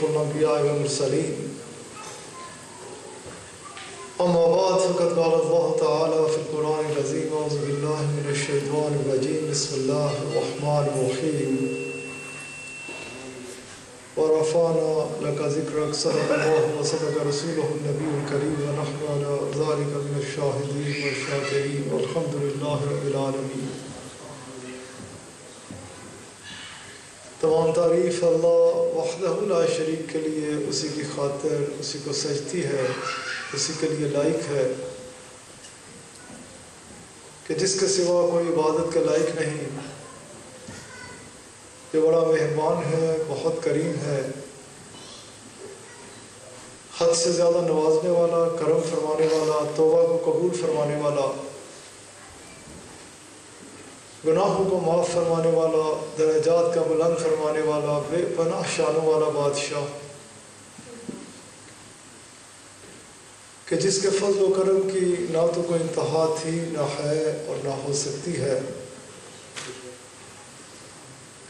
أشرف الأنبياء والمرسلين أما بعد فقد قال الله تعالى في القرآن العظيم أعوذ بالله من الشيطان الرجيم بسم الله الرحمن الرحيم ورفعنا لك ذكرك صدق الله وصدق رسوله النبي الكريم ونحن على ذلك من الشاهدين والشاكرين والحمد لله رب العالمين. تمام تعریف اللہ وحدہ لا شریک کے لیے، اسی کی خاطر اسی کو سجتی ہے، اسی کے لیے لائق ہے کہ جس کے سوا کوئی عبادت کے لائق نہیں. یہ بڑا مہربان ہے، بہت کریم ہے، حد سے زیادہ نوازنے والا، کرم فرمانے والا، توبہ کو قبول فرمانے والا، گناہوں کو معاف فرمانے والا، درجات کا بلند فرمانے والا، بے پناہ شانوں والا بادشاہ، کہ جس کے فضل و کرم کی نہ تو کوئی انتہا تھی، نہ ہے اور نہ ہو سکتی ہے،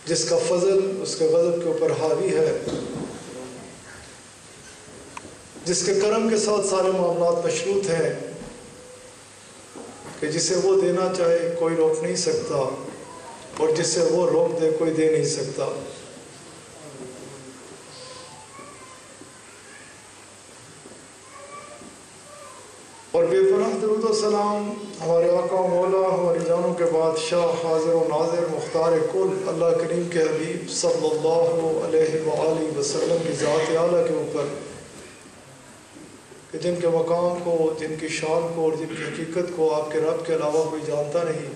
جس کا فضل اس کے غضب کے اوپر حاوی ہے، جس کے کرم کے ساتھ سارے معاملات مشروط ہیں، کہ جسے وہ دینا چاہے کوئی روک نہیں سکتا اور جسے وہ روک دے کوئی دے نہیں سکتا. اور بے پناہ درود و سلام ہمارے آقا مولا، ہماری جانوں کے بادشاہ، حاضر و ناظر، مختار کل، اللہ کریم کے حبیب صلی اللہ علیہ وآلہ وسلم کی ذات اعلیٰ کے اوپر، کہ جن کے مقام کو، جن کی شان کو اور جن کی حقیقت کو آپ کے رب کے علاوہ کوئی جانتا نہیں،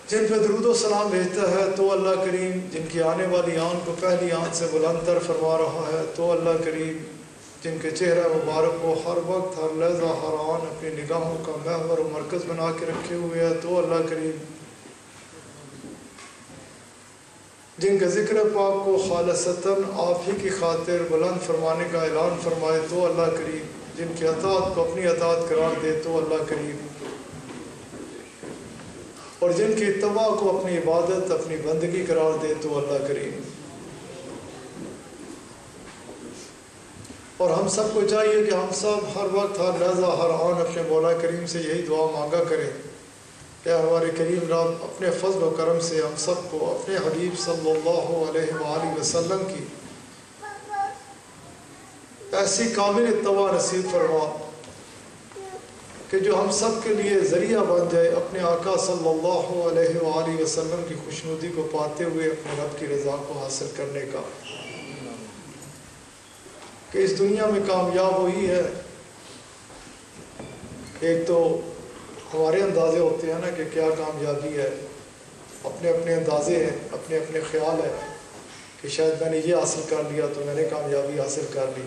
جن پہ درود و سلام بھیجتا ہے تو اللہ کریم، جن کی آنے والی آن کو پہلی آن سے بلند تر فرما رہا ہے تو اللہ کریم، جن کے چہرہ مبارک کو ہر وقت، ہر لحظہ، ہر آن اپنی نگاہوں کا محور و مرکز بنا کے رکھے ہوئے ہے تو اللہ کریم، جن کے ذکر پاک کو خالصتاً آپ ہی کی خاطر بلند فرمانے کا اعلان فرمائے تو اللہ کریم، جن کی اطاعت کو اپنی اطاعت قرار دے تو اللہ کریم، اور جن کی اتباع کو اپنی عبادت، اپنی بندگی قرار دے تو اللہ کریم. اور ہم سب کو چاہیے کہ ہم سب ہر وقت، ہر لحظہ، ہر آن اپنے مولا کریم سے یہی دعا مانگا کریں کہ ہمارے کریم رب اپنے فضل و کرم سے ہم سب کو اپنے حبیب صلی اللہ علیہ وآلہ وسلم کی ایسی کامل اتباع نصیب فرما کہ جو ہم سب کے لیے ذریعہ بن جائے اپنے آقا صلی اللہ علیہ وآلہ وسلم کی خوشنودی کو پاتے ہوئے اپنے رب کی رضا کو حاصل کرنے کا. کہ اس دنیا میں کامیاب وہی ہے، ایک تو ہمارے اندازے ہوتے ہیں نا کہ کیا کامیابی ہے، اپنے اپنے اندازے ہیں، اپنے اپنے خیال ہے کہ شاید میں نے یہ حاصل کر لیا تو میں نے کامیابی حاصل کر لی،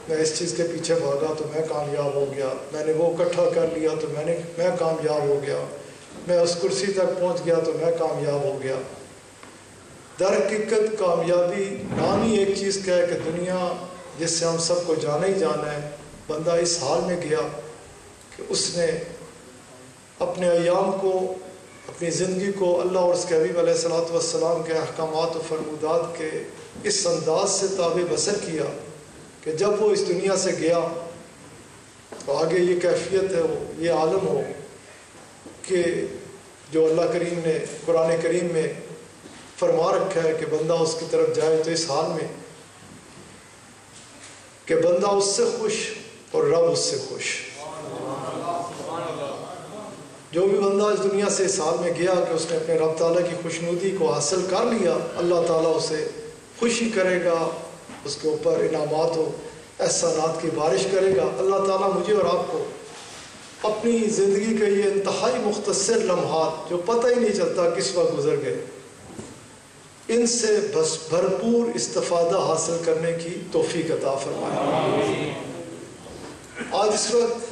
میں اس چیز کے پیچھے بھاگا تو میں کامیاب ہو گیا، میں نے وہ اکٹھا کر لیا تو میں کامیاب ہو گیا، میں اس کرسی تک پہنچ گیا تو میں کامیاب ہو گیا. در حقیقت کامیابی نام ہی ایک چیز کا ہے کہ دنیا جس سے ہم سب کو جانا ہی جانا ہے، بندہ اس حال میں گیا کہ اس نے اپنے ایام کو، اپنی زندگی کو اللہ اور اس کے حبیب علیہ الصلوۃ والسلام کے احکامات و فرمودات کے اس انداز سے تابع بسر کیا کہ جب وہ اس دنیا سے گیا تو آگے یہ کیفیت ہے، وہ یہ عالم ہو کہ جو اللہ کریم نے قرآن کریم میں فرما رکھا ہے کہ بندہ اس کی طرف جائے تو اس حال میں کہ بندہ اس سے خوش اور رب اس سے خوش. جو بھی بندہ اس دنیا سے اس حال میں گیا کہ اس نے اپنے رب تعالیٰ کی خوشنودی کو حاصل کر لیا، اللہ تعالیٰ اسے خوشی کرے گا، اس کے اوپر انعامات و احسانات کی بارش کرے گا. اللہ تعالیٰ مجھے اور آپ کو اپنی زندگی کے یہ انتہائی مختصر لمحات جو پتہ ہی نہیں چلتا کس وقت گزر گئے، ان سے بس بھرپور استفادہ حاصل کرنے کی توفیق عطا فرمائے. آج اس وقت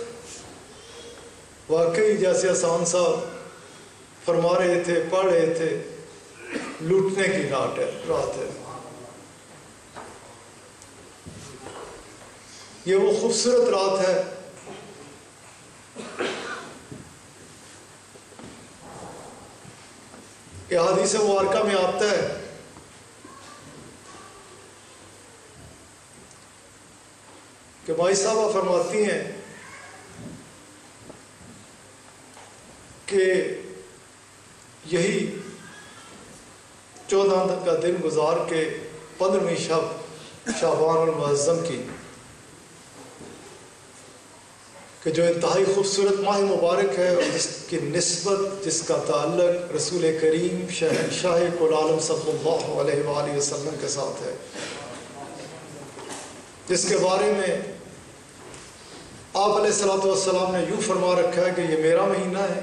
واقعی جیسے حسان صاحب فرما رہے تھے، پڑھ رہے تھے، لوٹنے کی رات ہے. یہ وہ خوبصورت رات ہے کہ حدیث مبارکہ میں آتا ہے کہ مائی صاحبہ فرماتی ہیں کہ یہی 14 کا دن گزار کے 15ویں شب شعبان المعظم کی کہ جو انتہائی خوبصورت ماہ مبارک ہے اور جس کی نسبت، جس کا تعلق رسول کریم شہنشاہ کل عالم صلی اللہ علیہ وآلہ وسلم کے ساتھ ہے، جس کے بارے میں آپ علیہ الصلوۃ والسلام نے یوں فرما رکھا ہے کہ یہ میرا مہینہ ہے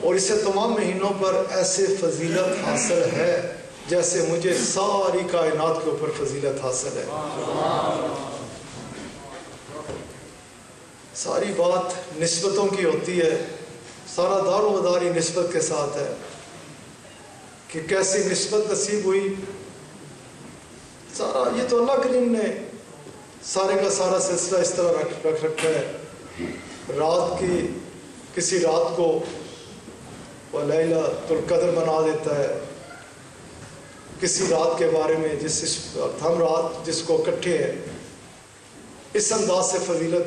اور اسے تمام مہینوں پر ایسے فضیلت حاصل ہے جیسے مجھے ساری کائنات کے اوپر فضیلت حاصل ہے۔ ساری بات نسبتوں کی ہوتی ہے، سارا دار و مداری نسبت کے ساتھ ہے کہ کیسی نسبت نصیب ہوئی۔ سارا یہ تو اللہ کریم نے سارے کا سارا سلسلہ اس طرح رکھ رکھا ہے۔ رات کی کسی رات کو وہ لیلۃ القدر بنا دیتا ہے، کسی رات کے بارے میں ہم رات جس کو اکٹھے ہیں اس انداز سے فضیلت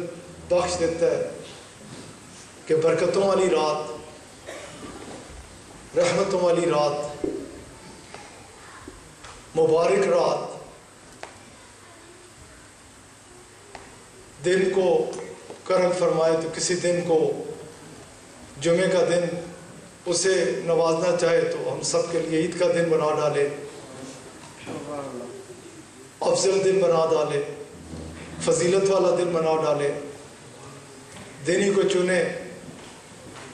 بخش دیتا ہے کہ برکتوں والی رات، رحمتوں والی رات، مبارک رات، دن کو کرم فرمائے تو کسی دن کو جمعے کا دن اسے نوازنا چاہے تو ہم سب کے لیے عید کا دن بنا ڈالے، افضل دن بنا ڈالے، فضیلت والا دن بنا ڈالے، دن ہی کو چنے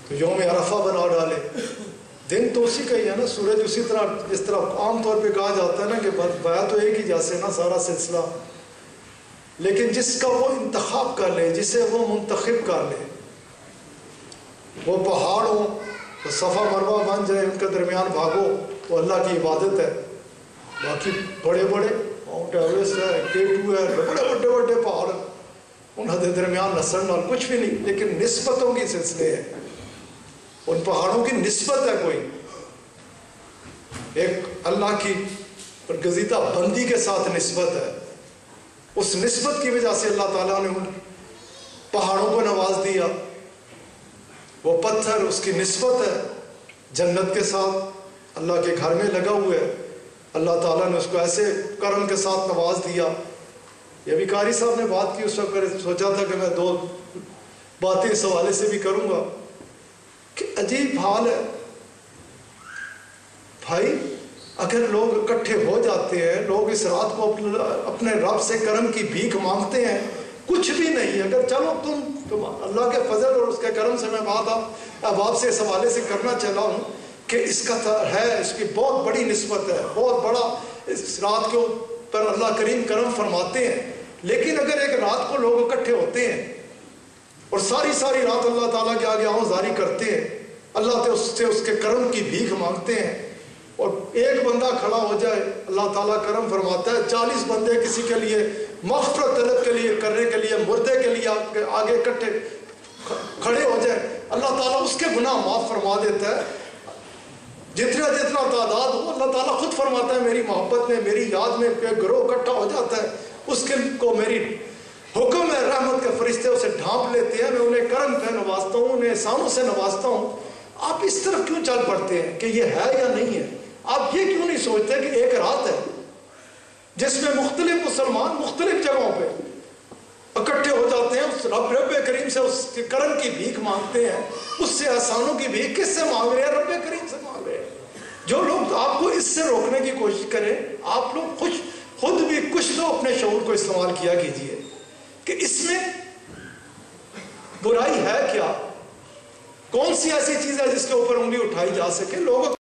تو یوم عرفہ بنا ڈالے۔ دن تو اسی کا ہی ہے نا، سورج اسی طرح، جس طرح عام طور پہ کہا جاتا ہے نا کہ بیعت تو ایک ہی جیسے نا سارا سلسلہ، لیکن جس کا وہ انتخاب کر لے، جسے وہ منتخب کر لے، وہ پہاڑ ہوں تو صفا مروہ بن جائے، ان کے درمیان بھاگو، وہ اللہ کی عبادت ہے۔ باقی بڑے بڑے ماؤنٹ ایوریسٹ ہے، K2 ہے، بڑے بڑے پہاڑ، انہوں کے درمیان نسل نال کچھ بھی نہیں، لیکن نسبتوں کی سلسلے ہے، ان پہاڑوں کی نسبت ہے، کوئی ایک اللہ کی برگزیدہ بندی کے ساتھ نسبت ہے۔ اس نسبت کی وجہ سے اللہ تعالیٰ نے ان پہاڑوں کو نواز دیا۔ وہ پتھر اس کی نسبت ہے جنت کے ساتھ، اللہ کے گھر میں لگا ہوا ہے، اللہ تعالیٰ نے اس کو ایسے کرم کے ساتھ نواز دیا۔ یہ بھی قاری صاحب نے بات کی، اس وقت سوچا تھا کہ میں 2 باتیں اس حوالے سے بھی کروں گا کہ عجیب حال ہے بھائی، اگر لوگ اکٹھے ہو جاتے ہیں، لوگ اس رات کو اپنے رب سے کرم کی بھیک مانگتے ہیں، کچھ بھی نہیں، اگر چلو تم اللہ کے فضل اور اس کے کرم سے میں بات اب آپ سے اس حوالے سے کرنا چلا ہوں کہ اس کا ہے، اس کی بہت بڑی نسبت ہے، بہت بڑا اس رات کے پر اللہ کریم کرم فرماتے ہیں۔ لیکن اگر ایک رات کو لوگ اکٹھے ہوتے ہیں اور ساری رات اللہ تعالیٰ کے آگے آؤزاری کرتے ہیں، اللہ سے اس کے کرم کی بھیک مانگتے ہیں، اور ایک بندہ کھڑا ہو جائے، اللہ تعالیٰ کرم فرماتا ہے 40 بندے کسی کے لیے مغفرت طلب کے لیے کرنے کے لیے، مردے کے لیے آگے اکٹھے کھڑے ہو جائے، اللہ تعالیٰ اس کے گناہ معاف فرما دیتا ہے۔ جتنا تعداد ہو، اللہ تعالیٰ خود فرماتا ہے میری محبت میں، میری یاد میں گروہ اکٹھا ہو جاتا ہے، اس کے کو میری حکم ہے، رحمت کے فرشتے اسے ڈھانپ لیتے ہیں، میں انہیں کرم پہ نوازتا ہوں، انہیں احسانوں سے نوازتا ہوں۔ آپ اس طرف کیوں چل پڑتے ہیں کہ یہ ہے یا نہیں ہے؟ آپ یہ کیوں نہیں سوچتے کہ ایک رات ہے جس میں مختلف مسلمان مختلف جگہوں پہ اکٹھے ہو جاتے ہیں، اس رب کریم سے اس کے کرم کی بھیک مانگتے ہیں، اس سے احسانوں کی بھیک کس سے مانگ رہے ہیں؟ رب کریم سے مانگ رہے ہیں۔ جو لوگ آپ کو اس سے روکنے کی کوشش کریں، آپ لوگ خود بھی کچھ تو اپنے شعور کو استعمال کیا کیجئے کہ اس میں برائی ہے کیا، کون سی ایسی چیز ہے جس کے اوپر انگلی اٹھائی جا سکے۔ لوگوں